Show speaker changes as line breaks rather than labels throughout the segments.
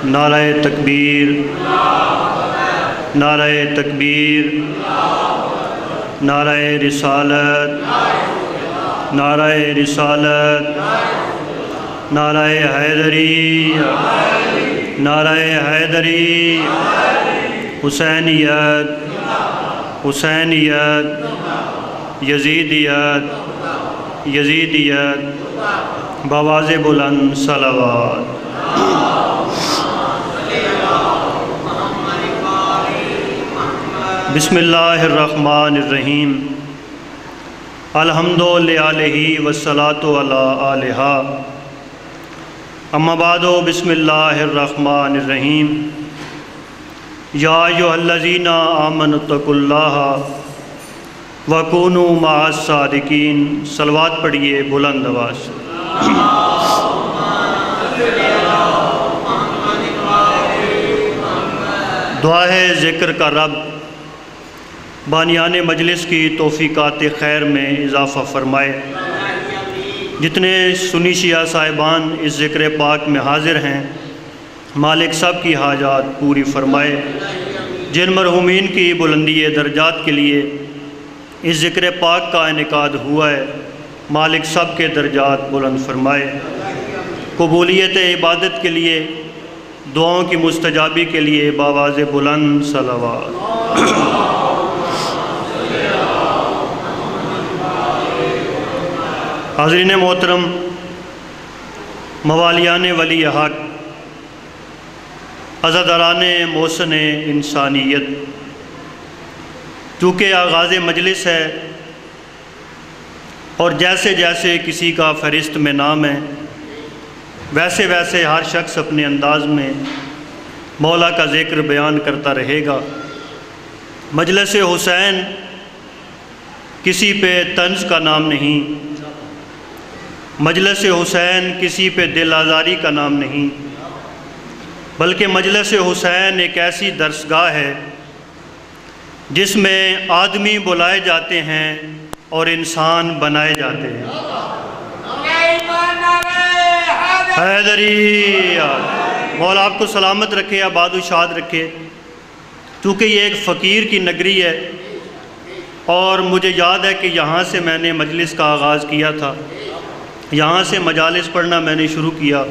نعرہ تکبیر، نعرہ تکبیر، نعرہ رسالت، نعرہ رسالت، نعرہ حیدری، نعرہ حیدری، حسینیت، حسینیت، یزیدیت، یزیدیت، بآواز بلند صلوات۔ بسم اللہ الرحمن الرحیم، الحمد للہ والصلاۃ علی آلہ، اما بعد، بسم اللہ الرحمن الرحیم، یا ایھا الذین آمنوا اتقوا اللہ وکونوا مع الصادقین۔ صلوات پڑھیے بلند آواز سے۔ دعا ہے ذکر کا رب بانیان مجلس کی توفیقات خیر میں اضافہ فرمائے۔ جتنے سنی شیعہ صاحبان اس ذکر پاک میں حاضر ہیں، مالک سب کی حاجات پوری فرمائے۔ جن مرحومین کی بلندی درجات کے لیے اس ذکر پاک کا انعقاد ہوا ہے، مالک سب کے درجات بلند فرمائے۔ قبولیت عبادت کے لیے، دعاؤں کی مستجابی کے لیے بآواز بلند صلوات۔ حاضرین محترم، موالیان ولی حق، عزاداران محسن انسانیت، چونکہ آغاز مجلس ہے اور جیسے جیسے کسی کا فہرست میں نام ہے، ویسے ویسے ہر شخص اپنے انداز میں مولا کا ذکر بیان کرتا رہے گا۔ مجلس حسین کسی پہ طنز کا نام نہیں، مجلس حسین کسی پہ دل آزاری کا نام نہیں، بلکہ مجلس حسین ایک ایسی درسگاہ ہے جس میں آدمی بلائے جاتے ہیں اور انسان بنائے جاتے ہیں۔ حیدری، مولا آپ کو سلامت رکھے، آباد و شاد رکھے۔ چونکہ یہ ایک فقیر کی نگری ہے اور مجھے یاد ہے کہ یہاں سے میں نے مجلس کا آغاز کیا تھا، یہاں سے مجالس پڑھنا میں نے شروع کیا،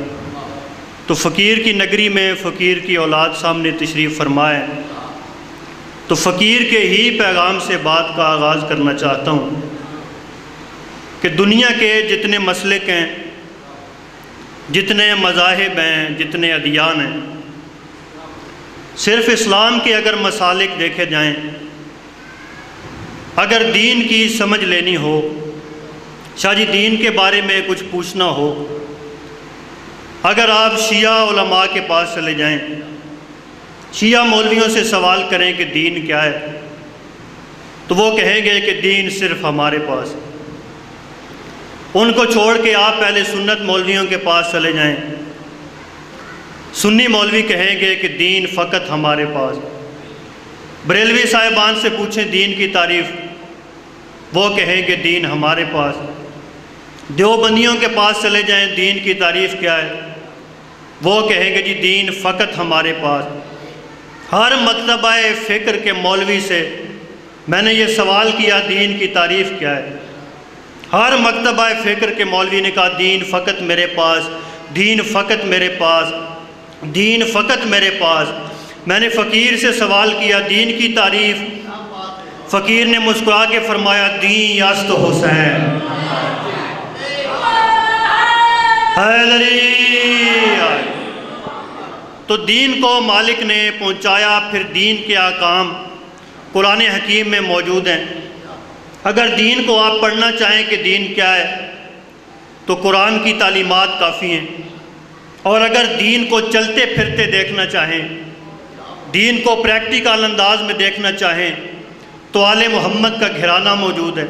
تو فقیر کی نگری میں فقیر کی اولاد سامنے تشریف فرمائے، تو فقیر کے ہی پیغام سے بات کا آغاز کرنا چاہتا ہوں کہ دنیا کے جتنے مسلک ہیں، جتنے مذاہب ہیں، جتنے ادیان ہیں، صرف اسلام کے اگر مسالک دیکھے جائیں، اگر دین کی سمجھ لینی ہو، شاہ جی دین کے بارے میں کچھ پوچھنا ہو، اگر آپ شیعہ علماء کے پاس چلے جائیں، شیعہ مولویوں سے سوال کریں کہ دین کیا ہے، تو وہ کہیں گے کہ دین صرف ہمارے پاس ہے۔ ان کو چھوڑ کے آپ پہلے سنت مولویوں کے پاس چلے جائیں، سنی مولوی کہیں گے کہ دین فقط ہمارے پاس ہے۔ بریلوی صاحبان سے پوچھیں دین کی تعریف، وہ کہیں کہ دین ہمارے پاس ہے۔ دیوبندیوں کے پاس چلے جائیں، دین کی تعریف کیا ہے، وہ کہیں گے جی دین فقط ہمارے پاس۔ ہر مکتبہ فکر کے مولوی سے میں نے یہ سوال کیا دین کی تعریف کیا ہے، ہر مکتبہ فکر کے مولوی نے کہا دین فقط میرے پاس، دین فقط میرے پاس، دین فقط میرے پاس۔ میں نے فقیر سے سوال کیا دین کی تعریف، فقیر نے مسکرا کے فرمایا دین یست حسین۔ حیدری، تو دین کو مالک نے پہنچایا، پھر دین کے احکام قرآن حکیم میں موجود ہیں۔ اگر دین کو آپ پڑھنا چاہیں کہ دین کیا ہے، تو قرآن کی تعلیمات کافی ہیں، اور اگر دین کو چلتے پھرتے دیکھنا چاہیں، دین کو پریکٹیکل انداز میں دیکھنا چاہیں، تو آل محمد کا گھرانہ موجود ہے۔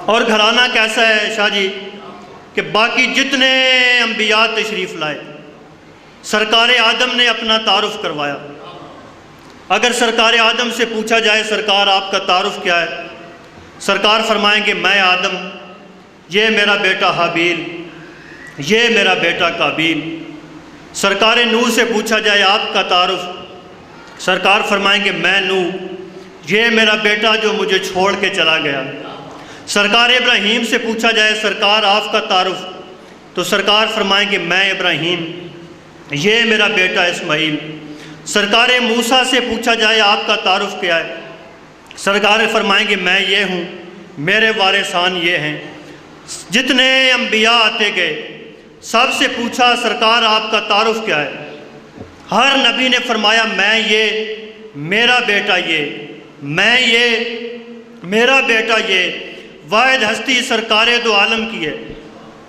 اور گھرانہ کیسا ہے شاہ جی کہ باقی جتنے انبیاء تشریف لائے، سرکار آدم نے اپنا تعارف کروایا۔ اگر سرکار آدم سے پوچھا جائے سرکار آپ کا تعارف کیا ہے، سرکار فرمائیں گے میں آدم، یہ میرا بیٹا حابیل، یہ میرا بیٹا قابیل۔ سرکار نوح سے پوچھا جائے آپ کا تعارف، سرکار فرمائیں گے میں نوح، یہ میرا بیٹا جو مجھے چھوڑ کے چلا گیا۔ سرکار ابراہیم سے پوچھا جائے سرکار آپ کا تعارف، تو سرکار فرمائیں گے میں ابراہیم، یہ میرا بیٹا اسماعیل۔ سرکار موسیٰ سے پوچھا جائے آپ کا تعارف کیا ہے، سرکار فرمائیں گے میں یہ ہوں، میرے وارثان یہ ہیں۔ جتنے انبیاء آتے گئے سب سے پوچھا سرکار آپ کا تعارف کیا ہے، ہر نبی نے فرمایا میں یہ، میرا بیٹا یہ، میں یہ، میرا بیٹا یہ۔ واحد ہستی سرکار دو عالم کی ہے،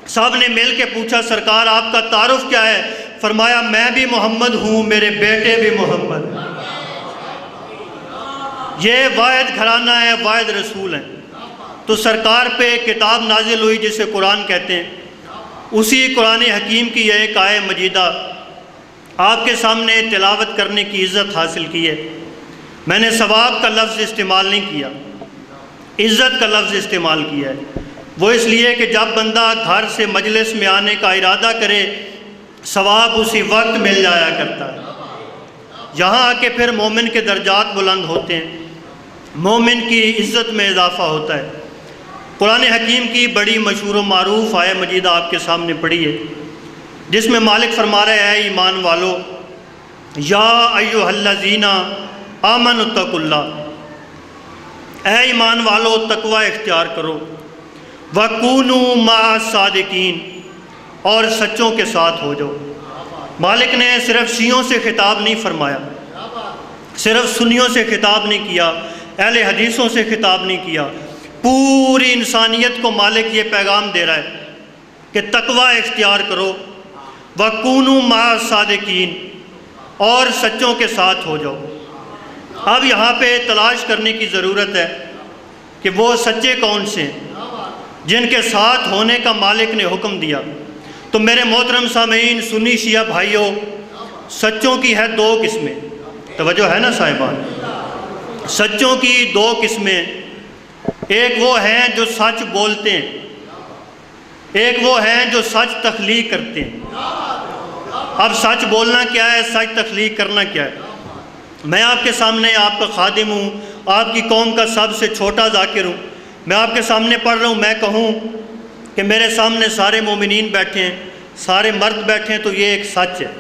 سب نے مل کے پوچھا سرکار آپ کا تعارف کیا ہے، فرمایا میں بھی محمد ہوں، میرے بیٹے بھی محمد ہیں۔ یہ واحد گھرانہ ہے، واحد رسول ہیں۔ تو سرکار پہ کتاب نازل ہوئی جسے قرآن کہتے ہیں، اسی قرآن حکیم کی یہ ایک آیہ مجیدہ آپ کے سامنے تلاوت کرنے کی عزت حاصل کی ہے۔ میں نے ثواب کا لفظ استعمال نہیں کیا، عزت کا لفظ استعمال کیا ہے۔ وہ اس لیے کہ جب بندہ گھر سے مجلس میں آنے کا ارادہ کرے ثواب اسی وقت مل جایا کرتا ہے، یہاں آ کے پھر مومن کے درجات بلند ہوتے ہیں، مومن کی عزت میں اضافہ ہوتا ہے۔ قرآن حکیم کی بڑی مشہور و معروف آیہ مجیدہ آپ کے سامنے پڑھی ہے، جس میں مالک فرما رہے ہیں ایمان والو، یا ایھا الذین آمنوا اتقوا اللہ، اے ایمان والو تقوی اختیار کرو، وَكُونُوا مَعَ الصَّادِقِينَ، اور سچوں کے ساتھ ہو جاؤ۔ مالک نے صرف شیعوں سے خطاب نہیں فرمایا، صرف سنیوں سے خطاب نہیں کیا، اہل حدیثوں سے خطاب نہیں کیا، پوری انسانیت کو مالک یہ پیغام دے رہا ہے کہ تقوی اختیار کرو، وَكُونُوا مَعَ الصَّادِقِينَ، اور سچوں کے ساتھ ہو جاؤ۔ اب یہاں پہ تلاش کرنے کی ضرورت ہے کہ وہ سچے کون سے ہیں جن کے ساتھ ہونے کا مالک نے حکم دیا۔ تو میرے محترم سامعین، سنی شیعہ بھائیوں، سچوں کی ہے دو قسمیں، توجہ ہے نا صاحبان، سچوں کی دو قسمیں، ایک وہ ہیں جو سچ بولتے ہیں، ایک وہ ہیں جو سچ تخلیق کرتے ہیں۔ اب سچ بولنا کیا ہے، سچ تخلیق کرنا کیا ہے؟ میں آپ کے سامنے آپ کا خادم ہوں، آپ کی قوم کا سب سے چھوٹا ذاکر ہوں، میں آپ کے سامنے پڑھ رہا ہوں، میں کہوں کہ میرے سامنے سارے مومنین بیٹھے ہیں، سارے مرد بیٹھے ہیں، تو یہ ایک سچ ہے۔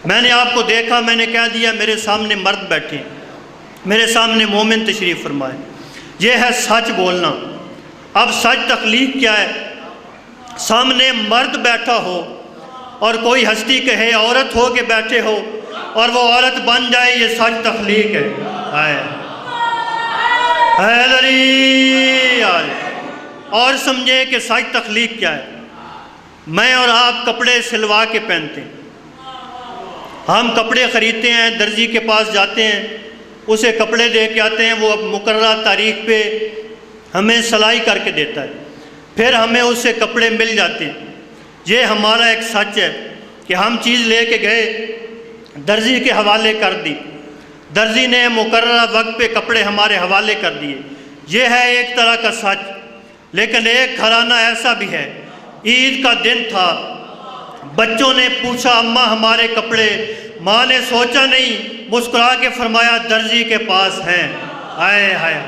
میں نے آپ کو دیکھا، میں نے کہہ دیا میرے سامنے مرد بیٹھے ہیں، میرے سامنے مومن تشریف فرمائے، یہ ہے سچ بولنا۔ اب سچ تخلیق کیا ہے؟ سامنے مرد بیٹھا ہو اور کوئی ہستی کہے عورت ہو کے بیٹھے ہو اور وہ عورت بن جائے، یہ سچ تخلیق ہے۔ حیدری اور سمجھے کہ سچ تخلیق کیا ہے۔ میں اور آپ کپڑے سلوا کے پہنتے ہیں، ہم کپڑے خریدتے ہیں، درزی کے پاس جاتے ہیں، اسے کپڑے دے کے آتے ہیں، وہ اب مقررہ تاریخ پہ ہمیں سلائی کر کے دیتا ہے، پھر ہمیں اس سے کپڑے مل جاتے ہیں۔ یہ ہمارا ایک سچ ہے کہ ہم چیز لے کے گئے، درزی کے حوالے کر دی، درزی نے مقررہ وقت پہ کپڑے ہمارے حوالے کر دیے، یہ ہے ایک طرح کا سچ۔ لیکن ایک گھرانہ ایسا بھی ہے، عید کا دن تھا، بچوں نے پوچھا اماں ہمارے کپڑے، ماں نے سوچا نہیں، مسکرا کے فرمایا درزی کے پاس ہیں۔ آئے ہائے،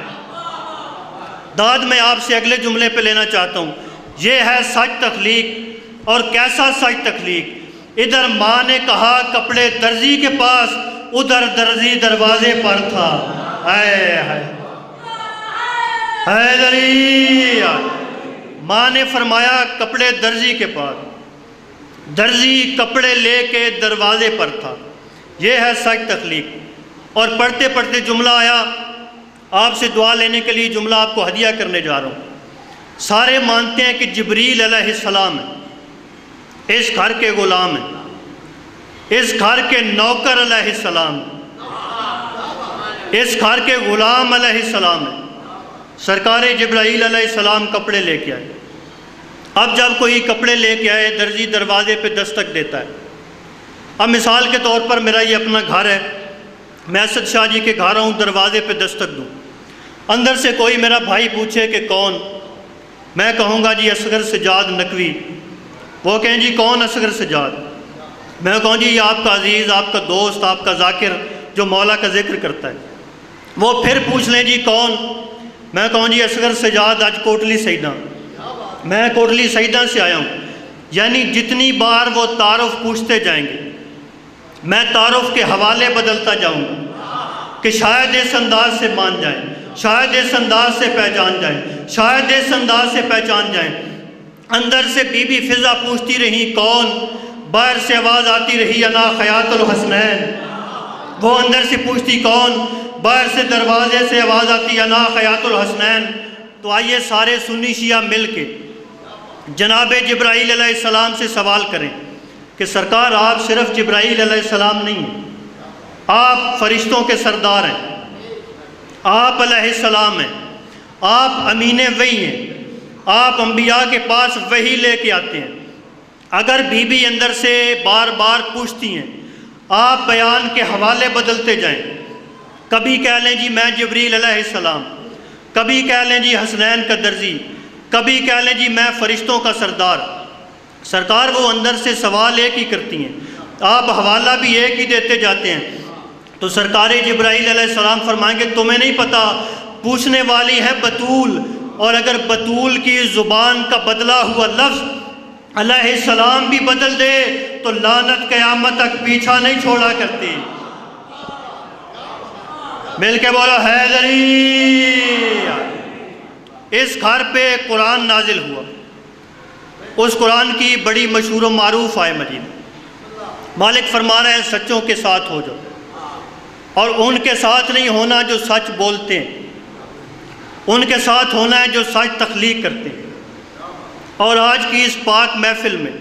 داد میں آپ سے اگلے جملے پہ لینا چاہتا ہوں، یہ ہے سچ تخلیق۔ اور کیسا سچ تخلیق؟ ادھر ماں نے کہا کپڑے درزی کے پاس، ادھر درزی دروازے پر تھا۔ آئے ہائے، حیدری، ماں نے فرمایا کپڑے درزی کے پاس، درزی کپڑے لے کے دروازے پر تھا۔ یہ ہے سچ تخلیق۔ اور پڑھتے پڑھتے جملہ آیا، آپ سے دعا لینے کے لیے جملہ آپ کو ہدیہ کرنے جا رہا ہوں۔ سارے مانتے ہیں کہ جبریل علیہ السلام ہے، اس گھر کے غلام ہیں، اس گھر کے نوکر علیہ السلام ہیں، اس گھر کے غلام علیہ السلام ہیں۔ سرکار جبرائیل علیہ السلام کپڑے لے کے آئے۔ اب جب کوئی کپڑے لے کے آئے، درزی دروازے پہ دستک دیتا ہے۔ اب مثال کے طور پر میرا یہ اپنا گھر ہے، میں اسد شاہ جی کے گھر ہوں، دروازے پہ دستک دوں، اندر سے کوئی میرا بھائی پوچھے کہ کون، میں کہوں گا جی اصغر سجاد نقوی، وہ کہیں جی کون اصغر سجاد؟ میں کہوں جی یہ آپ کا عزیز، آپ کا دوست، آپ کا ذاکر جو مولا کا ذکر کرتا ہے، وہ پھر پوچھ لیں جی کون؟ میں کہوں جی اصغر سجاد آج کوٹلی سیدہ، میں کوٹلی سیدہ سے آیا ہوں۔ یعنی جتنی بار وہ تعارف پوچھتے جائیں گے میں تعارف کے حوالے بدلتا جاؤں گا کہ شاید اس انداز سے مان جائیں، شاید اس انداز سے پہچان جائیں، شاید اس انداز سے پہچان جائیں۔ اندر سے بی بی فضا پوچھتی رہی کون؟ باہر سے آواز آتی رہی انا خیاط الحسنین۔ وہ اندر سے پوچھتی کون؟ باہر سے دروازے سے آواز آتی انا خیاط الحسنین۔ تو آئیے سارے سنی شیعہ مل کے جناب جبرائیل علیہ السلام سے سوال کریں کہ سرکار آپ صرف جبرائیل علیہ السلام نہیں ہیں، آپ فرشتوں کے سردار ہیں، آپ علیہ السلام ہیں، آپ امین وحی ہیں، آپ انبیاء کے پاس وحی لے کے آتے ہیں۔ اگر بی بی اندر سے بار بار پوچھتی ہیں آپ بیان کے حوالے بدلتے جائیں، کبھی کہہ لیں جی میں جبریل علیہ السلام، کبھی کہہ لیں جی حسنین کا درزی، کبھی کہہ لیں جی میں فرشتوں کا سردار۔ سرکار وہ اندر سے سوال ایک ہی کرتی ہیں، آپ حوالہ بھی ایک ہی دیتے جاتے ہیں۔ تو سرکار جبرائیل علیہ السلام فرمائیں گے تمہیں نہیں پتہ پوچھنے والی ہے بطول، اور اگر بطول کی زبان کا بدلا ہوا لفظ علیہ السلام بھی بدل دے تو لعنت قیامت تک پیچھا نہیں چھوڑا کرتی۔ مل کے بولو حیدری۔ اس گھر پہ قرآن نازل ہوا، اس قرآن کی بڑی مشہور و معروف آیت مجید، مالک فرما رہے ہیں سچوں کے ساتھ ہو جاؤ، اور ان کے ساتھ نہیں ہونا جو سچ بولتے ہیں، ان کے ساتھ ہونا ہے جو سچ تخلیق کرتے ہیں۔ اور آج کی اس پاک محفل میں،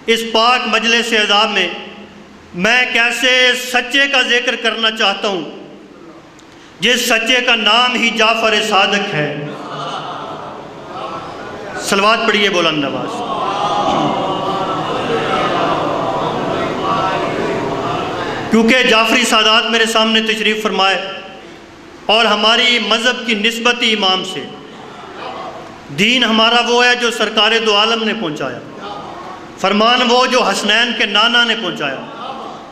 اس پاک مجلس عزا میں کیسے سچے کا ذکر کرنا چاہتا ہوں جس سچے کا نام ہی جعفر صادق ہے۔ صلوات پڑھیے بلند آواز۔ کیونکہ جعفری سادات میرے سامنے تشریف فرمائے اور ہماری مذہب کی نسبت ہی امام سے، دین ہمارا وہ ہے جو سرکار دو عالم نے پہنچایا، فرمان وہ جو حسنین کے نانا نے پہنچایا،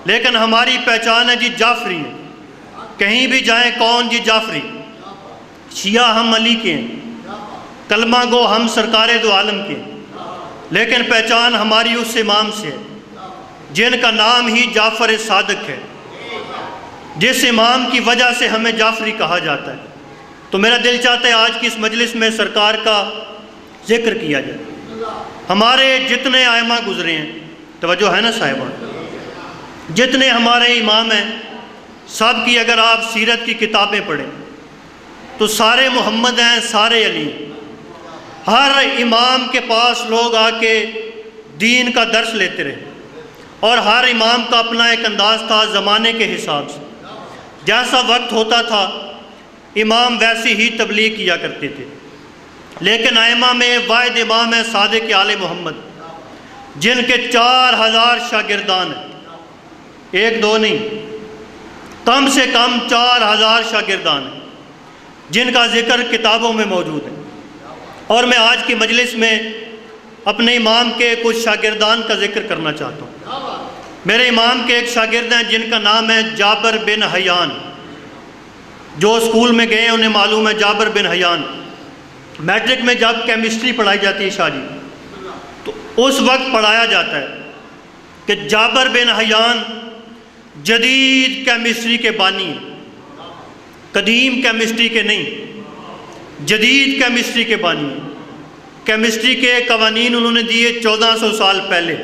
لیکن ہماری پہچان ہے جی جعفری ہے۔ کہیں بھی جائیں کون جی جعفری، شیعہ ہم علی کے ہیں، کلمہ گو ہم سرکار دو عالم کے ہیں، لیکن پہچان ہماری اس امام سے ہے جن کا نام ہی جعفر صادق ہے، جس امام کی وجہ سے ہمیں جعفری کہا جاتا ہے۔ تو میرا دل چاہتا ہے آج کی اس مجلس میں سرکار کا ذکر کیا جائے۔ ہمارے جتنے ائمہ گزرے ہیں، توجہ ہے نا صاحبان، جتنے ہمارے امام ہیں سب کی اگر آپ سیرت کی کتابیں پڑھیں تو سارے محمد ہیں، سارے علی ہیں۔ ہر امام کے پاس لوگ آ کے دین کا درس لیتے رہے، اور ہر امام کا اپنا ایک انداز تھا زمانے کے حساب سے، جیسا وقت ہوتا تھا امام ویسی ہی تبلیغ کیا کرتے تھے۔ لیکن ائمہ میں واحد امام ہے صادق آل محمد، جن کے 4000 شاگردان ہیں، ایک دو نہیں، کم سے کم 4000 شاگردان ہیں جن کا ذکر کتابوں میں موجود ہے۔ اور میں آج کی مجلس میں اپنے امام کے کچھ شاگردان کا ذکر کرنا چاہتا ہوں۔ میرے امام کے ایک شاگرد ہیں جن کا نام ہے جابر بن حیان، جو اسکول میں گئے انہیں معلوم ہے جابر بن حیان۔ میٹرک میں جب کیمسٹری پڑھائی جاتی ہے شاہ جی، تو اس وقت پڑھایا جاتا ہے کہ جابر بن حیان جدید کیمسٹری کے بانی ہیں، قدیم کیمسٹری کے نہیں، جدید کیمسٹری کے بانی ہیں۔ کیمسٹری کے قوانین انہوں نے دیے 1400 سال پہلے،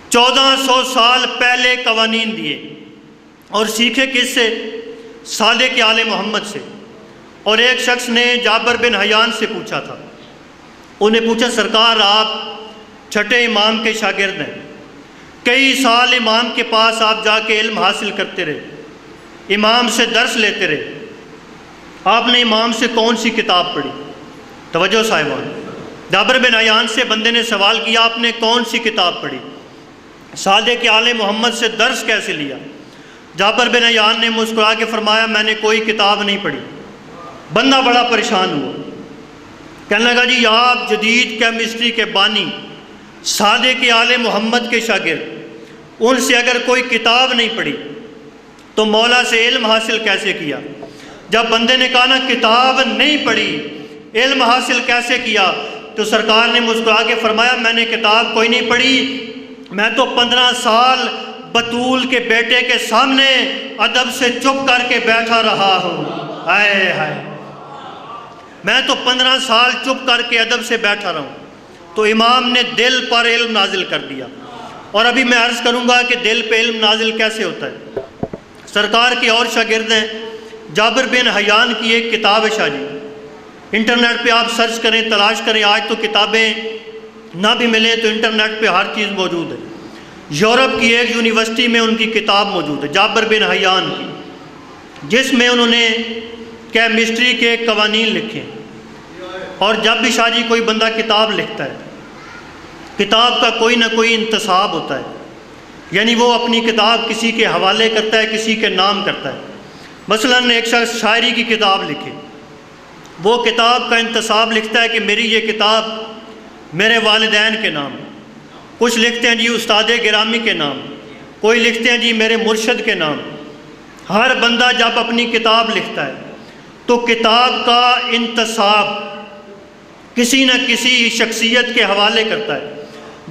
1400 سال پہلے قوانین دیے، اور سیکھے کس سے؟ صادق آل محمد سے۔ اور ایک شخص نے جابر بن حیان سے پوچھا تھا، انہیں پوچھا سرکار آپ چھٹے امام کے شاگرد ہیں، کئی سال امام کے پاس آپ جا کے علم حاصل کرتے رہے، امام سے درس لیتے رہے، آپ نے امام سے کون سی کتاب پڑھی؟ توجہ صاحبان، جابر بن حیان سے بندے نے سوال کیا آپ نے کون سی کتاب پڑھی؟ صادق آل محمد سے درس کیسے لیا؟ جابر بن حیان نے مسکرا کے فرمایا میں نے کوئی کتاب نہیں پڑھی۔ بندہ بڑا پریشان ہوا، کہنے لگا جی آپ جدید کیمسٹری کے بانی، صادق آل محمد کے شاگرد، ان سے اگر کوئی کتاب نہیں پڑھی تو مولا سے علم حاصل کیسے کیا؟ جب بندے نے کہا نا کتاب نہیں پڑھی علم حاصل کیسے کیا، تو سرکار نے مسکرا کے فرمایا میں نے کتاب کوئی نہیں پڑھی، میں تو 15 سال بطول کے بیٹے کے سامنے ادب سے چپ کر کے بیٹھا رہا ہوں۔ ہائے ہائے، میں تو 15 سال چپ کر کے ادب سے بیٹھا رہا ہوں۔ تو امام نے دل پر علم نازل کر دیا۔ اور ابھی میں عرض کروں گا کہ دل پہ علم نازل کیسے ہوتا ہے۔ سرکار کے اور شاگرد ہیں، جابر بن حیان کی ایک کتاب ہے شاہ جی، انٹرنیٹ پہ آپ سرچ کریں، تلاش کریں، آج تو کتابیں نہ بھی ملیں تو انٹرنیٹ پہ ہر چیز موجود ہے۔ یورپ کی ایک یونیورسٹی میں ان کی کتاب موجود ہے جابر بن حیان کی، جس میں انہوں نے کیمسٹری کے قوانین لکھے۔ اور جب بھی شاہ جی کوئی بندہ کتاب لکھتا ہے، کتاب کا کوئی نہ کوئی انتساب ہوتا ہے، یعنی وہ اپنی کتاب کسی کے حوالے کرتا ہے، کسی کے نام کرتا ہے۔ مثلاً ایک شخص شاعری کی کتاب لکھے، وہ کتاب کا انتساب لکھتا ہے کہ میری یہ کتاب میرے والدین کے نام، کچھ لکھتے ہیں جی استاد گرامی کے نام، کوئی لکھتے ہیں جی میرے مرشد کے نام۔ ہر بندہ جب اپنی کتاب لکھتا ہے تو کتاب کا انتساب کسی نہ کسی شخصیت کے حوالے کرتا ہے۔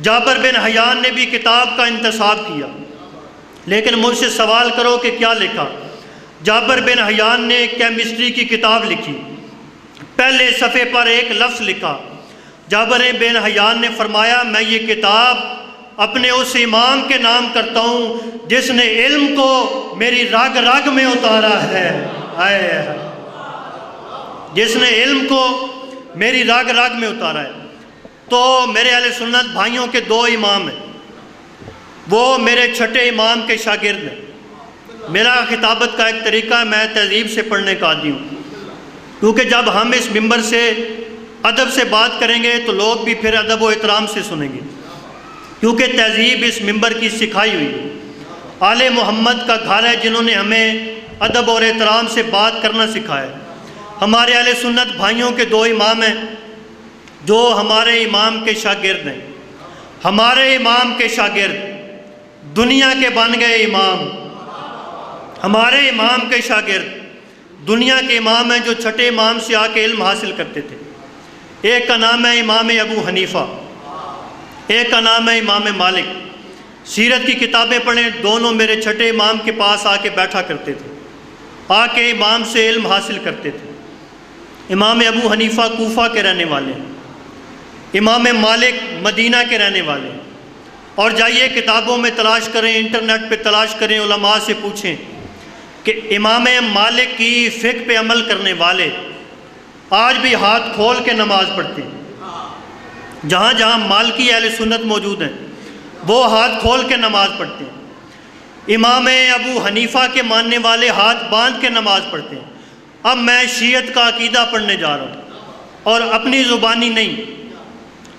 جابر بن حیان نے بھی کتاب کا انتساب کیا، لیکن مجھ سے سوال کرو کہ کیا لکھا؟ جابر بن حیان نے کیمسٹری کی کتاب لکھی، پہلے صفحے پر ایک لفظ لکھا، جابر بن حیان نے فرمایا میں یہ کتاب اپنے اس امام کے نام کرتا ہوں جس نے علم کو میری رگ رگ میں اتارا ہے۔ جس نے علم کو میری رگ رگ میں اتارا ہے۔ تو میرے اہل سنت بھائیوں کے 2 امام ہیں، وہ میرے چھٹے امام کے شاگرد ہیں۔ میرا خطابت کا ایک طریقہ ہے، میں تہذیب سے پڑھنے کا عادی ہوں، کیونکہ جب ہم اس منبر سے ادب سے بات کریں گے تو لوگ بھی پھر ادب و احترام سے سنیں گے، کیونکہ تہذیب اس منبر کی سکھائی ہوئی ہے۔ آل محمد کا گھر ہے جنہوں نے ہمیں ادب اور احترام سے بات کرنا سکھایا ہے۔ ہمارے اہل سنت بھائیوں کے 2 امام ہیں جو ہمارے امام کے شاگرد ہیں۔ ہمارے امام کے شاگرد دنیا کے بن گئے امام، ہمارے امام کے شاگرد دنیا کے امام ہیں جو چھٹے امام سے آ کے علم حاصل کرتے تھے۔ ایک کا نام ہے امام ابو حنیفہ، ایک کا نام ہے امام مالک۔ سیرت کی کتابیں پڑھیں، دونوں میرے چھٹے امام کے پاس آ کے بیٹھا کرتے تھے، آ کے امام سے علم حاصل کرتے تھے۔ امام ابو حنیفہ کوفہ کے رہنے والے ہیں، امام مالک مدینہ کے رہنے والے ہیں۔ اور جائیے کتابوں میں تلاش کریں، انٹرنیٹ پہ تلاش کریں، علماء سے پوچھیں کہ امام مالک کی فقہ پہ عمل کرنے والے آج بھی ہاتھ کھول کے نماز پڑھتے ہیں۔ جہاں جہاں مالکی اہل سنت موجود ہیں وہ ہاتھ کھول کے نماز پڑھتے ہیں۔ امام ابو حنیفہ کے ماننے والے ہاتھ باندھ کے نماز پڑھتے ہیں۔ اب میں شیعت کا عقیدہ پڑھنے جا رہا ہوں، اور اپنی زبانی نہیں،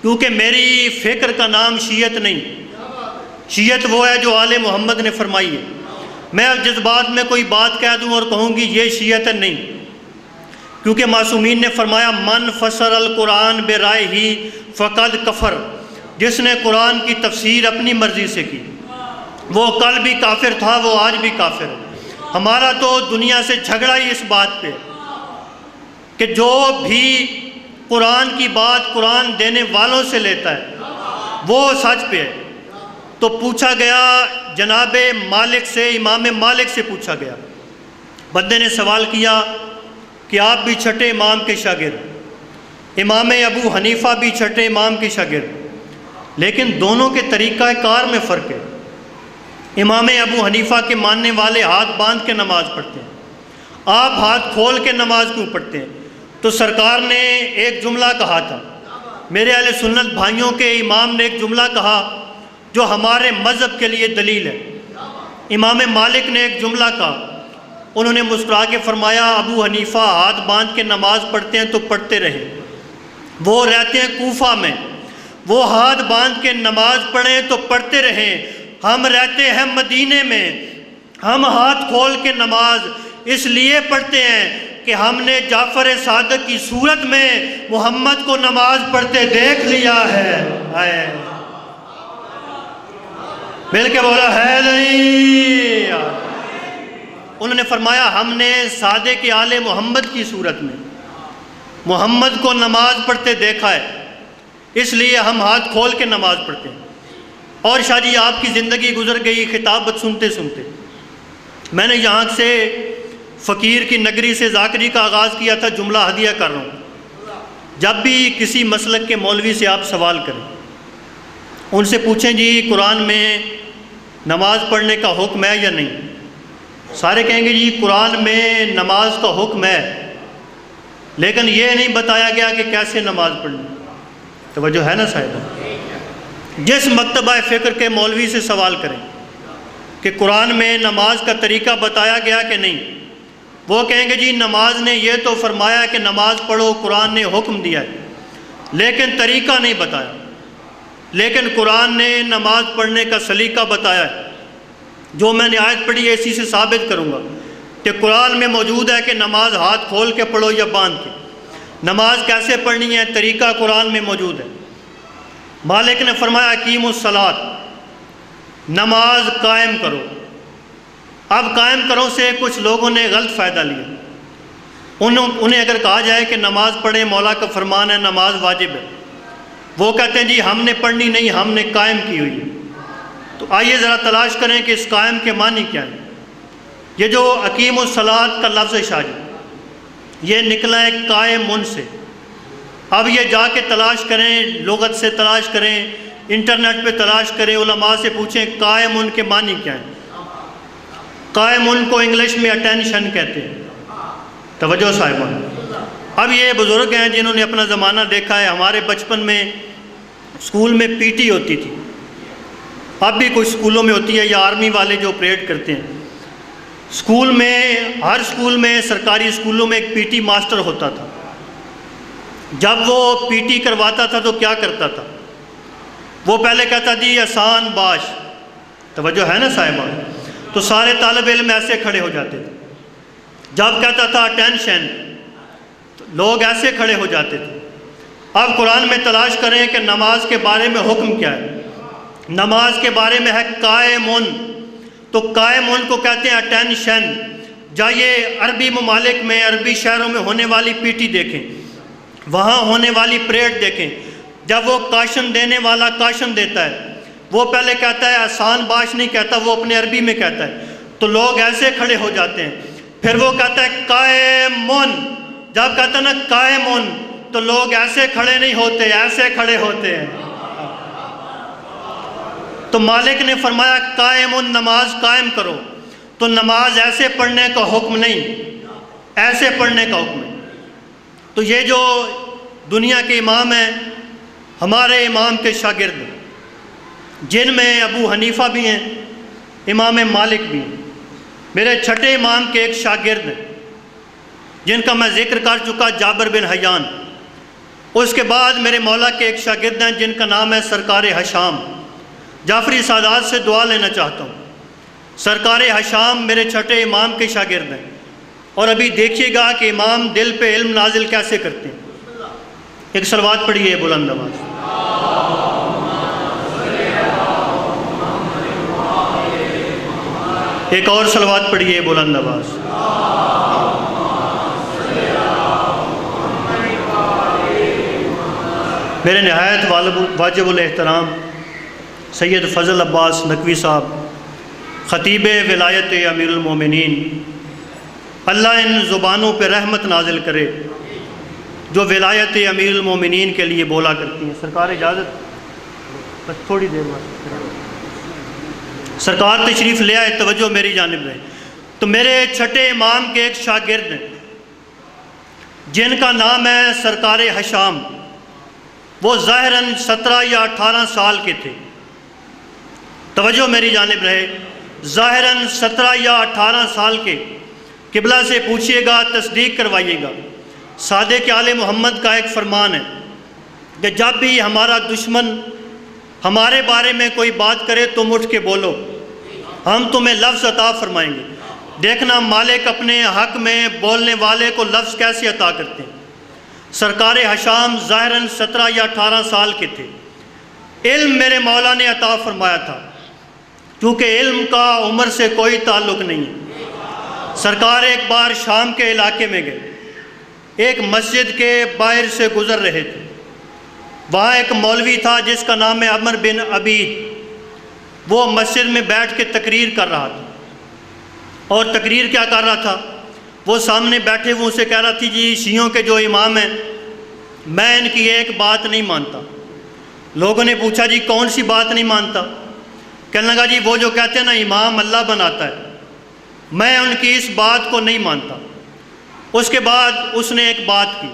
کیونکہ میری فکر کا نام شیعت نہیں۔ شیعت وہ ہے جو آل محمد نے فرمائی ہے۔ میں اب جذبات میں کوئی بات کہہ دوں اور کہوں گی یہ شیعت ہے، نہیں، کیونکہ معصومین نے فرمایا من فسر القرآن برائے ہی فقد کفر، جس نے قرآن کی تفسیر اپنی مرضی سے کی وہ کل بھی کافر تھا، وہ آج بھی کافر ہے۔ ہمارا تو دنیا سے جھگڑا ہی اس بات پہ کہ جو بھی قرآن کی بات قرآن دینے والوں سے لیتا ہے وہ سچ پہ ہے۔ تو پوچھا گیا جناب مالک سے، امام مالک سے پوچھا گیا، بندے نے سوال کیا کہ آپ بھی چھٹے امام کے شاگرد، امام ابو حنیفہ بھی چھٹے امام کے شاگرد، لیکن دونوں کے طریقہ کار میں فرق ہے۔ امام ابو حنیفہ کے ماننے والے ہاتھ باندھ کے نماز پڑھتے ہیں، آپ ہاتھ کھول کے نماز کیوں پڑھتے ہیں؟ تو سرکار نے ایک جملہ کہا تھا، میرے اہل سنت بھائیوں کے امام نے ایک جملہ کہا جو ہمارے مذہب کے لیے دلیل ہے۔ امام مالک نے ایک جملہ کہا، انہوں نے مسکرا کے فرمایا ابو حنیفہ ہاتھ باندھ کے نماز پڑھتے ہیں تو پڑھتے رہے، وہ رہتے ہیں کوفہ میں، وہ ہاتھ باندھ کے نماز پڑھیں تو پڑھتے رہیں، ہم رہتے ہیں مدینے میں، ہم ہاتھ کھول کے نماز اس لیے پڑھتے ہیں کہ ہم نے جعفر صادق کی صورت میں محمد کو نماز پڑھتے دیکھ لیا ہے۔ مل کے بولا حیدری۔ انہوں نے فرمایا ہم نے صادق آل محمد کی صورت میں محمد کو نماز پڑھتے دیکھا ہے، اس لیے ہم ہاتھ کھول کے نماز پڑھتے ہیں۔ اور شاہ جی آپ کی زندگی گزر گئی خطابت سنتے سنتے، میں نے یہاں سے فقیر کی نگری سے ذاکری کا آغاز کیا تھا، جملہ ہدیہ کر رہا ہوں۔ جب بھی کسی مسلک کے مولوی سے آپ سوال کریں، ان سے پوچھیں جی قرآن میں نماز پڑھنے کا حکم ہے یا نہیں، سارے کہیں گے جی قرآن میں نماز کا حکم ہے، لیکن یہ نہیں بتایا گیا کہ کیسے نماز پڑھنی۔ توجہ ہے نا صاحب؟ جس مکتبہ فکر کے مولوی سے سوال کریں کہ قرآن میں نماز کا طریقہ بتایا گیا کہ نہیں، وہ کہیں گے جی نماز نے یہ تو فرمایا کہ نماز پڑھو، قرآن نے حکم دیا ہے، لیکن طریقہ نہیں بتایا۔ لیکن قرآن نے نماز پڑھنے کا سلیقہ بتایا ہے، جو میں نے آیت پڑھی ہے اسی سے ثابت کروں گا کہ قرآن میں موجود ہے کہ نماز ہاتھ کھول کے پڑھو یا باندھ کے۔ نماز کیسے پڑھنی ہے، طریقہ قرآن میں موجود ہے۔ مالک نے فرمایا اقیموا الصلاۃ، نماز قائم کرو۔ اب قائم کرو سے کچھ لوگوں نے غلط فائدہ لیا۔ انہیں اگر کہا جائے کہ نماز پڑھیں، مولا کا فرمان ہے نماز واجب ہے، وہ کہتے ہیں جی ہم نے پڑھنی نہیں، ہم نے قائم کی ہوئی ہے۔ تو آئیے ذرا تلاش کریں کہ اس قائم کے معنی کیا ہیں۔ یہ جو اقیموا الصلاۃ کا لفظ ہے شاہ جی، یہ نکلا ہے قائمٌ سے۔ اب یہ جا کے تلاش کریں، لغت سے تلاش کریں، انٹرنیٹ پہ تلاش کریں، علماء سے پوچھیں قائمٌ کے معنی کیا ہیں۔ قائمٌ کو انگلش میں اٹینشن کہتے ہیں۔ توجہ صاحبان، اب یہ بزرگ ہیں جنہوں نے اپنا زمانہ دیکھا ہے۔ ہمارے بچپن میں اسکول میں پی ٹی ہوتی تھی، اب بھی کچھ اسکولوں میں ہوتی ہے، یا آرمی والے جو پریڈ کرتے ہیں اسکول میں، ہر اسکول میں، سرکاری اسکولوں میں ایک پی ٹی ماسٹر ہوتا تھا۔ جب وہ پی ٹی کرواتا تھا تو کیا کرتا تھا؟ وہ پہلے کہتا جی آسان باش، توجہ ہے نا صاحبان؟ تو سارے طالب علم ایسے کھڑے ہو جاتے تھے۔ جب کہتا تھا اٹینشن، تو لوگ ایسے کھڑے ہو جاتے تھے۔ اب قرآن میں تلاش کریں کہ نماز کے بارے میں حکم کیا ہے۔ نماز کے بارے میں ہے قائمٌ، تو قائمٌ کو کہتے ہیں اٹینشن۔ جائیے عربی ممالک میں، عربی شہروں میں ہونے والی پی ٹی دیکھیں، وہاں ہونے والی پریڈ دیکھیں۔ جب وہ کاشن دینے والا کاشن دیتا ہے، وہ پہلے کہتا ہے آسان باش نہیں کہتا، وہ اپنے عربی میں کہتا ہے، تو لوگ ایسے کھڑے ہو جاتے ہیں۔ پھر وہ کہتا ہے قائمٌ، جب کہتا ہے نا قائمٌ، تو لوگ ایسے کھڑے نہیں ہوتے، ایسے کھڑے ہوتے ہیں۔ تو مالک نے فرمایا قائمٌ، نماز قائم کرو۔ تو نماز ایسے پڑھنے کا حکم نہیں، ایسے پڑھنے کا حکم ہے۔ تو یہ جو دنیا کے امام ہیں، ہمارے امام کے شاگرد، جن میں ابو حنیفہ بھی ہیں، امام مالک بھی ہیں، میرے چھٹے امام کے ایک شاگرد ہیں جن کا میں ذکر کر چکا، جابر بن حیان۔ اس کے بعد میرے مولا کے ایک شاگرد ہیں جن کا نام ہے سرکار حشام۔ جعفری سادات سے دعا لینا چاہتا ہوں۔ سرکار حشام میرے چھٹے امام کے شاگرد ہیں، اور ابھی دیکھیے گا کہ امام دل پہ علم نازل کیسے کرتے ہیں۔ ایک صلوات پڑھیے بلند آواز۔ ایک اور صلوات پڑھیے بلند آواز۔ میرے نہایت واجب الاحترام سید فضل عباس نقوی صاحب، خطیب ولایت امیر المومنین، اللہ ان زبانوں پہ رحمت نازل کرے جو ولایت امیر المومنین کے لیے بولا کرتی ہیں۔ سرکار اجازت، بس تھوڑی دیر بعد سرکار تشریف لے آئے، توجہ میری جانب رہے۔ تو میرے چھٹے امام کے ایک شاگرد ہیں جن کا نام ہے سرکار حشام۔ وہ ظاہراً 17 یا 18 سال کے تھے، توجہ میری جانب رہے، ظاہراً 17 یا 18 سال کے۔ قبلہ سے پوچھئے گا، تصدیق کروائیے گا۔ صادق آل محمد کا ایک فرمان ہے کہ جب بھی ہمارا دشمن ہمارے بارے میں کوئی بات کرے تم اٹھ کے بولو، ہم تمہیں لفظ عطا فرمائیں گے۔ دیکھنا مالک اپنے حق میں بولنے والے کو لفظ کیسے عطا کرتے ہیں۔ سرکار حشام ظاہراً 17 یا 18 سال کے تھے۔ علم میرے مولا نے عطا فرمایا تھا، کیونکہ علم کا عمر سے کوئی تعلق نہیں ہے۔ سرکار ایک بار شام کے علاقے میں گئے، ایک مسجد کے باہر سے گزر رہے تھے۔ وہاں ایک مولوی تھا جس کا نام ہے عمر بن عبید۔ وہ مسجد میں بیٹھ کے تقریر کر رہا تھا، اور تقریر کیا کر رہا تھا؟ وہ سامنے بیٹھے ہوئے اسے کہہ رہا تھی جی شیعوں کے جو امام ہیں میں ان کی ایک بات نہیں مانتا۔ لوگوں نے پوچھا جی کون سی بات نہیں مانتا؟ کہنے لگا جی وہ جو کہتے ہیں نا امام اللہ بناتا ہے، میں ان کی اس بات کو نہیں مانتا۔ اس کے بعد اس نے ایک بات کی،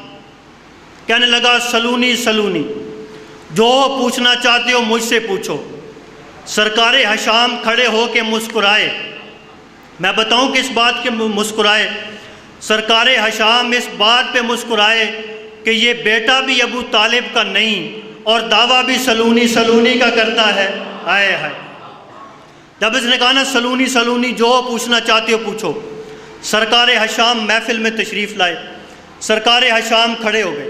کہنے لگا سلونی سلونی، جو پوچھنا چاہتے ہو مجھ سے پوچھو۔ سرکار حشام کھڑے ہو کے مسکرائے۔ میں بتاؤں کہ اس بات کے مسکرائے؟ سرکار حشام اس بات پہ مسکرائے کہ یہ بیٹا بھی ابو طالب کا نہیں اور دعویٰ بھی سلونی سلونی کا کرتا ہے۔ آئے ہائے! جب اس نے کہا نا سلونی سلونی، جو پوچھنا چاہتے ہو پوچھو، سرکار حشام محفل میں تشریف لائے۔ سرکار حشام کھڑے ہو گئے۔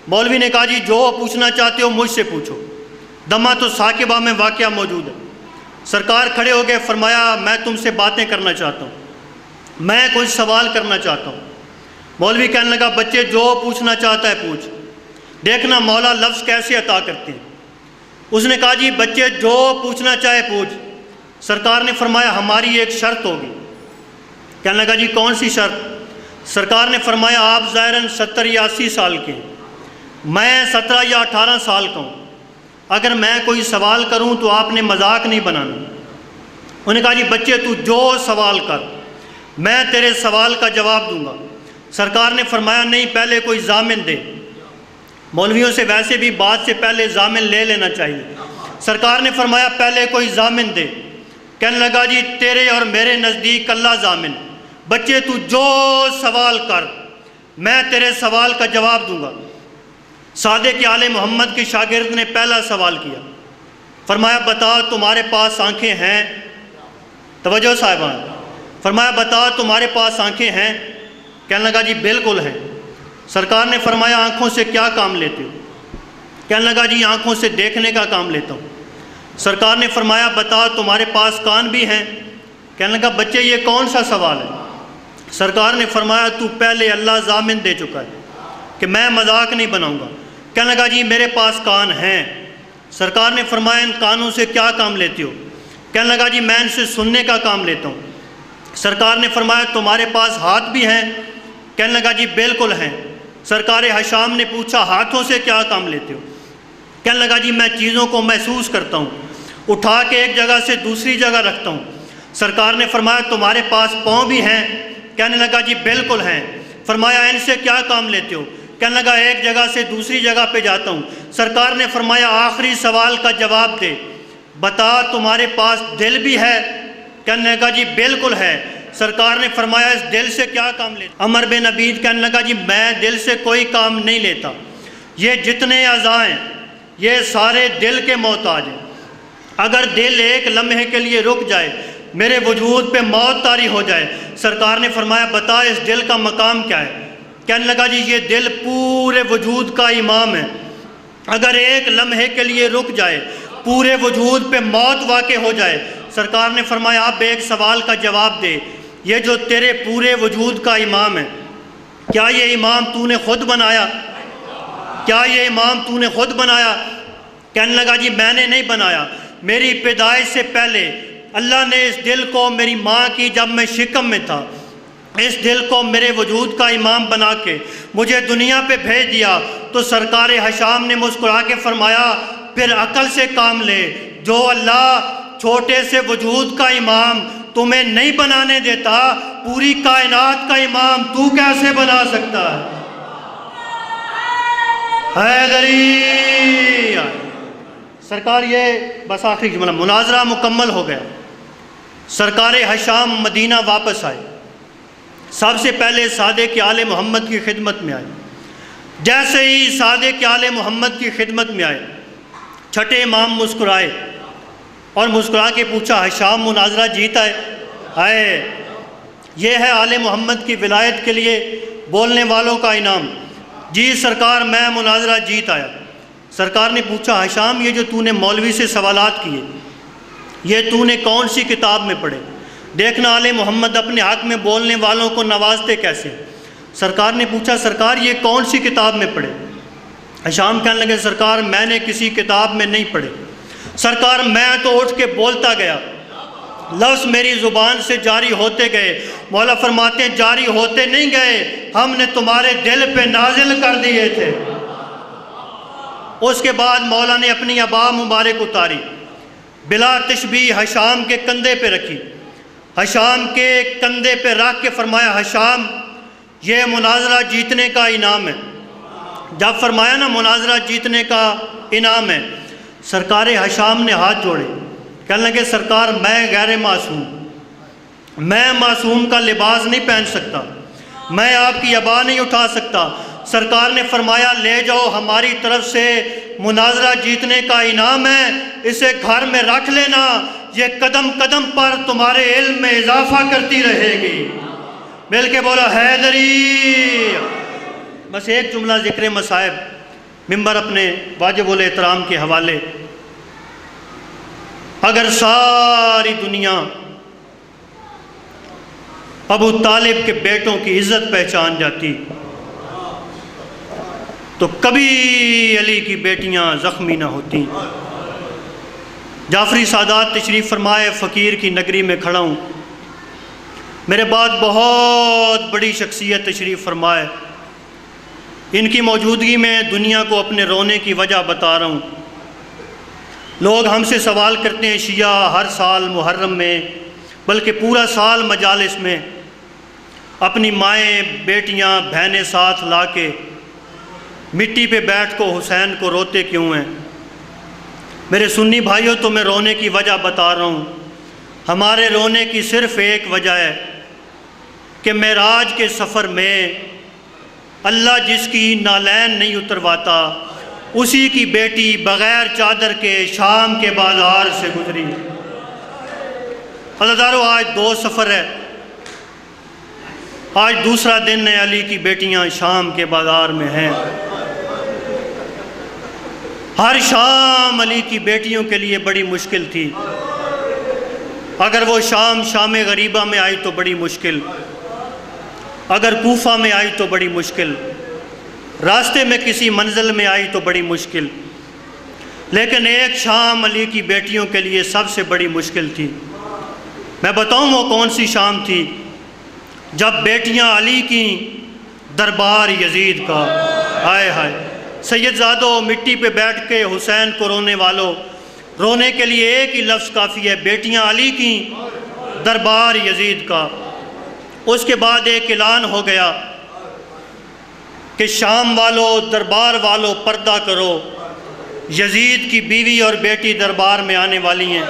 مولوی نے کہا جی جو پوچھنا چاہتے ہو مجھ سے پوچھو۔ دمہ تو ثاقبہ میں واقعہ موجود ہے۔ سرکار کھڑے ہو گئے، فرمایا میں تم سے باتیں کرنا چاہتا ہوں، میں کچھ سوال کرنا چاہتا ہوں۔ مولوی کہنے لگا بچے جو پوچھنا چاہتا ہے پوچھ، دیکھنا مولا لفظ کیسے عطا کرتے ہیں۔ اس نے کہا جی بچے جو پوچھنا چاہے پوچھ۔ سرکار نے فرمایا ہماری ایک شرط ہوگی۔ کہنے لگا جی کون سی شرط؟ سرکار نے فرمایا آپ ظاہراً 70 یا 80 سال کے ہیں، میں 17 یا 18 سال کا ہوں، اگر میں کوئی سوال کروں تو آپ نے مذاق نہیں بنانا۔ انہوں نے کہا جی بچے تو جو سوال کر، میں تیرے سوال کا جواب دوں گا۔ سرکار نے فرمایا نہیں پہلے کوئی ضامن دے۔ مولویوں سے ویسے بھی بات سے پہلے ضامن لے لینا چاہیے۔ سرکار نے فرمایا پہلے کوئی ضامن دے۔ کہنے لگا جی تیرے اور میرے نزدیک اللہ ضامن، بچے تو جو سوال کر، میں تیرے سوال کا جواب دوں گا۔ صادق آل محمد کے شاگرد نے پہلا سوال کیا، فرمایا بتا تمہارے پاس آنکھیں ہیں؟ توجہ صاحبان، فرمایا بتا تمہارے پاس آنکھیں ہیں؟ کہنے لگا جی بالکل ہیں۔ سرکار نے فرمایا آنکھوں سے کیا کام لیتے ہو؟ کہنے لگا جی آنکھوں سے دیکھنے کا کام لیتا ہوں۔ سرکار نے فرمایا بتا تمہارے پاس کان بھی ہیں؟ کہنے لگا بچے یہ کون سا سوال ہے؟ سرکار نے فرمایا تو پہلے اللہ ضامن دے چکا ہے کہ میں مذاق نہیں بناؤں گا۔ کہنے لگا جی میرے پاس کان ہیں۔ سرکار نے فرمایا ان کانوں سے کیا کام لیتے ہو؟ کہنے لگا جی میں ان سے سننے کا کام لیتا ہوں۔ سرکار نے فرمایا تمہارے پاس ہاتھ بھی ہیں؟ کہنے لگا جی بالکل ہیں۔ سرکار حشام نے پوچھا ہاتھوں سے کیا کام لیتے ہو؟ کہنے لگا جی میں چیزوں کو محسوس کرتا ہوں، اٹھا کے ایک جگہ سے دوسری جگہ رکھتا ہوں۔ سرکار نے فرمایا تمہارے پاس پاؤں بھی ہیں؟ کہنے لگا جی بالکل ہیں۔ فرمایا ان سے کیا کام لیتے ہو؟ کہنے لگا ایک جگہ سے دوسری جگہ پہ جاتا ہوں۔ سرکار نے فرمایا آخری سوال کا جواب دے، بتا تمہارے پاس دل بھی ہے؟ کہنے لگا جی بالکل ہے۔ سرکار نے فرمایا اس دل سے کیا کام لیتا؟ عمر بن عبید کہنے لگا جی میں دل سے کوئی کام نہیں لیتا، یہ جتنے اعضاء ہیں یہ سارے دل کے محتاج ہیں، اگر دل ایک لمحے کے لیے رک جائے میرے وجود پہ موت طاری ہو جائے۔ سرکار نے فرمایا بتا اس دل کا مقام کیا ہے؟ کہنے لگا جی یہ دل پورے وجود کا امام ہے، اگر ایک لمحے کے لیے رک جائے پورے وجود پہ موت واقع ہو جائے۔ سرکار نے فرمایا اب ایک سوال کا جواب دے، یہ جو تیرے پورے وجود کا امام ہے کیا یہ امام تو نے خود بنایا؟ کیا یہ امام تو نے خود بنایا؟ کہنے لگا جی میں نے نہیں بنایا، میری پیدائش سے پہلے اللہ نے اس دل کو میری ماں کی جب میں شکم میں تھا اس دل کو میرے وجود کا امام بنا کے مجھے دنیا پہ بھیج دیا۔ تو سرکار حشام نے مسکرا کے فرمایا پھر عقل سے کام لے، جو اللہ چھوٹے سے وجود کا امام تمہیں نہیں بنانے دیتا پوری کائنات کا امام تو کیسے بنا سکتا ہے؟ حیدری! سرکار یہ بس آخری جملہ، مناظرہ مکمل ہو گیا۔ سرکار حشام مدینہ واپس آئے، سب سے پہلے صادق آل محمد کی خدمت میں آئے۔ جیسے ہی صادق آل محمد کی خدمت میں آئے چھٹے امام مسکرائے اور مسکرا کے پوچھا حشام مناظرہ جیتا ہے؟ یہ ہے آل محمد کی ولایت کے لیے بولنے والوں کا انعام۔ جی سرکار میں مناظرہ جیت آیا۔ سرکار نے پوچھا حشام یہ جو تو نے مولوی سے سوالات کیے یہ تو نے کون سی کتاب میں پڑھے؟ دیکھنا آل محمد اپنے حق میں بولنے والوں کو نوازتے کیسے؟ سرکار نے پوچھا سرکار یہ کون سی کتاب میں پڑھے؟ ہشام کہنے لگے سرکار میں نے کسی کتاب میں نہیں پڑھے، سرکار میں تو اٹھ کے بولتا گیا، لفظ میری زبان سے جاری ہوتے گئے۔ مولا فرماتے ہیں جاری ہوتے نہیں گئے، ہم نے تمہارے دل پہ نازل کر دیے تھے۔ اس کے بعد مولا نے اپنی عبا مبارک اتاری، بلا تشبیہ ہشام کے کندھے پہ رکھی، ہشام کے کندھے پہ رکھ کے فرمایا ہشام یہ مناظرہ جیتنے کا انعام ہے۔ جب فرمایا نا مناظرہ جیتنے کا انعام ہے، سرکار ہشام نے ہاتھ جوڑے، کہنے لگے سرکار میں غیر معصوم، میں معصوم کا لباس نہیں پہن سکتا، میں آپ کی عبا نہیں اٹھا سکتا۔ سرکار نے فرمایا لے جاؤ ہماری طرف سے مناظرہ جیتنے کا انعام ہے، اسے گھر میں رکھ لینا، یہ قدم قدم پر تمہارے علم میں اضافہ کرتی رہے گی۔ مل کے بولا حیدری۔ بس ایک جملہ ذکر مصائب، ممبر اپنے واجب الاحترام کے حوالے۔ اگر ساری دنیا ابو طالب کے بیٹوں کی عزت پہچان جاتی تو کبھی علی کی بیٹیاں زخمی نہ ہوتی۔ جعفری سادات تشریف فرمائے، فقیر کی نگری میں کھڑا ہوں، میرے بعد بہت بڑی شخصیت تشریف فرمائے، ان کی موجودگی میں دنیا کو اپنے رونے کی وجہ بتا رہا ہوں۔ لوگ ہم سے سوال کرتے ہیں شیعہ ہر سال محرم میں بلکہ پورا سال مجالس میں اپنی مائیں بیٹیاں بہنیں ساتھ لا کے مٹی پہ بیٹھ کو حسین کو روتے کیوں ہیں؟ میرے سنی بھائیوں تو میں رونے کی وجہ بتا رہا ہوں، ہمارے رونے کی صرف ایک وجہ ہے کہ معراج کے سفر میں اللہ جس کی نالین نہیں اترواتا اسی کی بیٹی بغیر چادر کے شام کے بازار سے گزری۔ عزادارو آج 2 سفر ہے، آج دوسرا دن ہے، علی کی بیٹیاں شام کے بازار میں ہیں۔ ہر شام علی کی بیٹیوں کے لیے بڑی مشکل تھی، اگر وہ شام غریبہ میں آئی تو بڑی مشکل، اگر کوفہ میں آئی تو بڑی مشکل، راستے میں کسی منزل میں آئی تو بڑی مشکل، لیکن ایک شام علی کی بیٹیوں کے لیے سب سے بڑی مشکل تھی۔ میں بتاؤں وہ کون سی شام تھی؟ جب بیٹیاں علی کی دربار یزید کا، ہائے ہائے سید زادو مٹی پہ بیٹھ کے حسین کو رونے والوں، رونے کے لیے ایک ہی لفظ کافی ہے، بیٹیاں علی کی دربار یزید کا۔ اس کے بعد ایک اعلان ہو گیا کہ شام والوں دربار والوں پردہ کرو، یزید کی بیوی اور بیٹی دربار میں آنے والی ہیں۔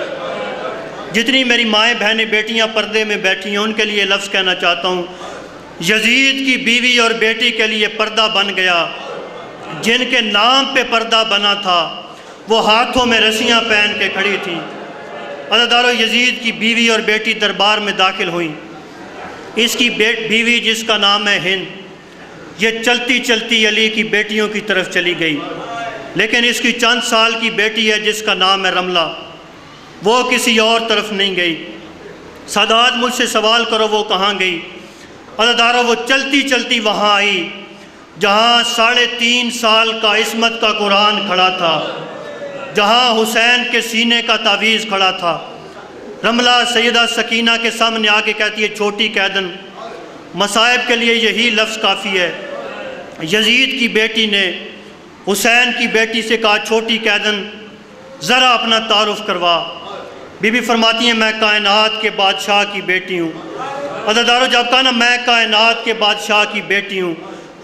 جتنی میری مائیں بہنیں بیٹیاں پردے میں بیٹھی ہیں ان کے لیے لفظ کہنا چاہتا ہوں، یزید کی بیوی اور بیٹی کے لیے پردہ بن گیا۔ جن کے نام پہ پردہ بنا تھا وہ ہاتھوں میں رسیاں پہن کے کھڑی تھیں۔ عزادارو یزید کی بیوی اور بیٹی دربار میں داخل ہوئیں۔ اس کی بیوی جس کا نام ہے ہند، یہ چلتی چلتی علی کی بیٹیوں کی طرف چلی گئی، لیکن اس کی چند سال کی بیٹی ہے جس کا نام ہے رملہ، وہ کسی اور طرف نہیں گئی۔ سادات مجھ سے سوال کرو وہ کہاں گئی؟ عزادارو وہ چلتی چلتی وہاں آئی جہاں 3.5 سال کا عصمت کا قرآن کھڑا تھا، جہاں حسین کے سینے کا تعویذ کھڑا تھا۔ رملہ سیدہ سکینہ کے سامنے آ کے کہتی ہے چھوٹی قیدن، مصائب کے لیے یہی لفظ کافی ہے۔ یزید کی بیٹی نے حسین کی بیٹی سے کہا چھوٹی قیدن ذرا اپنا تعارف کروا۔ بی بی فرماتی ہیں میں کائنات کے بادشاہ کی بیٹی ہوں۔ عزادارو جب کہا نا میں کائنات کے بادشاہ کی بیٹی ہوں،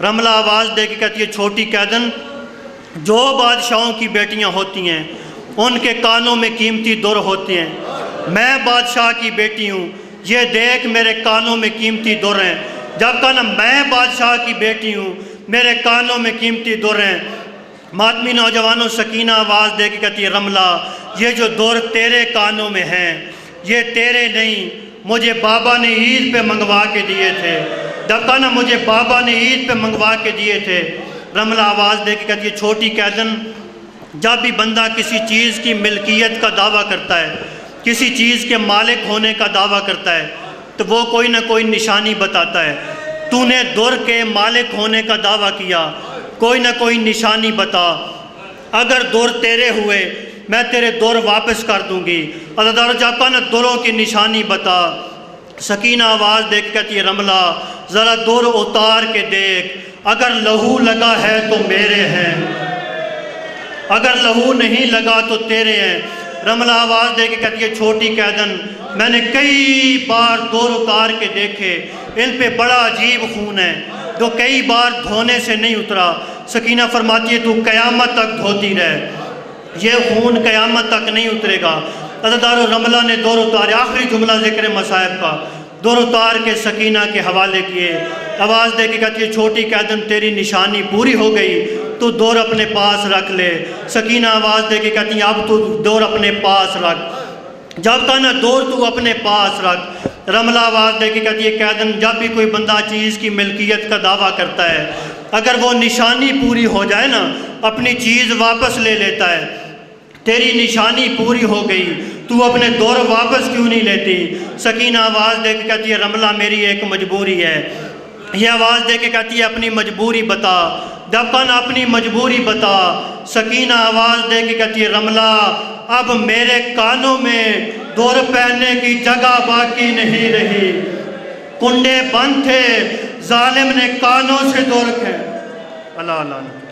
رملہ آواز دے کے کہتی ہے چھوٹی قیدن جو بادشاہوں کی بیٹیاں ہوتی ہیں ان کے کانوں میں قیمتی در ہوتے ہیں، میں بادشاہ کی بیٹی ہوں، یہ دیکھ میرے کانوں میں قیمتی در ہیں۔ جب کہا نا میں بادشاہ کی بیٹی ہوں میرے کانوں میں قیمتی در ہیں، ماتمی نوجوانوں سکینہ آواز دے کے کہتی ہے رملہ یہ جو در تیرے کانوں میں ہیں یہ تیرے نہیں، مجھے بابا نے عید پہ منگوا کے دیے تھے۔ جب کہا نا مجھے بابا نے عید پہ منگوا کے دیے تھے۔ رملہ آواز دے کے کہتی ہے چھوٹی قیدن جب بھی بندہ کسی چیز کی ملکیت کا دعویٰ کرتا ہے کسی چیز کے مالک ہونے کا دعویٰ کرتا ہے تو وہ کوئی نہ کوئی نشانی بتاتا ہے۔ تو نے در کے مالک ہونے کا دعویٰ کیا، کوئی نہ کوئی نشانی بتا۔ اگر در تیرے ہوئے میں تیرے در واپس کر دوں گی۔ عزادار جاپان دروں کی نشانی بتا۔ سکینہ آواز دے کے کہتی ہے رملہ ذرا در اتار کے دیکھ، اگر لہو لگا ہے تو میرے ہیں، اگر لہو نہیں لگا تو تیرے ہیں۔ رملہ آواز دے کے کہتی ہے چھوٹی قیدن میں نے کئی بار در اتار کے دیکھے، ان پہ بڑا عجیب خون ہے جو کئی بار دھونے سے نہیں اترا۔ سکینہ فرماتی ہے تو قیامت تک دھوتی رہ، یہ خون قیامت تک نہیں اترے گا۔ عزادار رملہ نے در اتارے، آخری جملہ ذکر مصائب کا، در اتار کے سکینہ کے حوالے کیے۔ آواز دے کے کہتی ہے چھوٹی قیدن تیری نشانی پوری ہو گئی، تو دور اپنے پاس رکھ لے۔ سکینہ آواز دے کے کہتی ہے اب تو دور اپنے پاس رکھ۔ جب کہا نا دور تو اپنے پاس رکھ۔ رملہ آواز دے کے کہتی ہے قیدن جب بھی کوئی بندہ چیز کی ملکیت کا دعویٰ کرتا ہے، اگر وہ نشانی پوری ہو جائے نا اپنی چیز واپس لے لیتا ہے۔ تیری نشانی پوری ہو گئی، تو اپنے دور واپس کیوں نہیں لیتی؟ سکینہ آواز دے کے کہتی ہے رملہ میری ایک مجبوری ہے۔ یہ آواز دے کے کہتی ہے اپنی مجبوری بتا۔ جب کہا اپنی مجبوری بتا، سکینہ آواز دے کے کہتی ہے رملہ اب میرے کانوں میں دور پہننے کی جگہ باقی نہیں رہی، کنڈے بند تھے، ظالم نے کانوں سے دور کھینچے۔ اللہ اللہ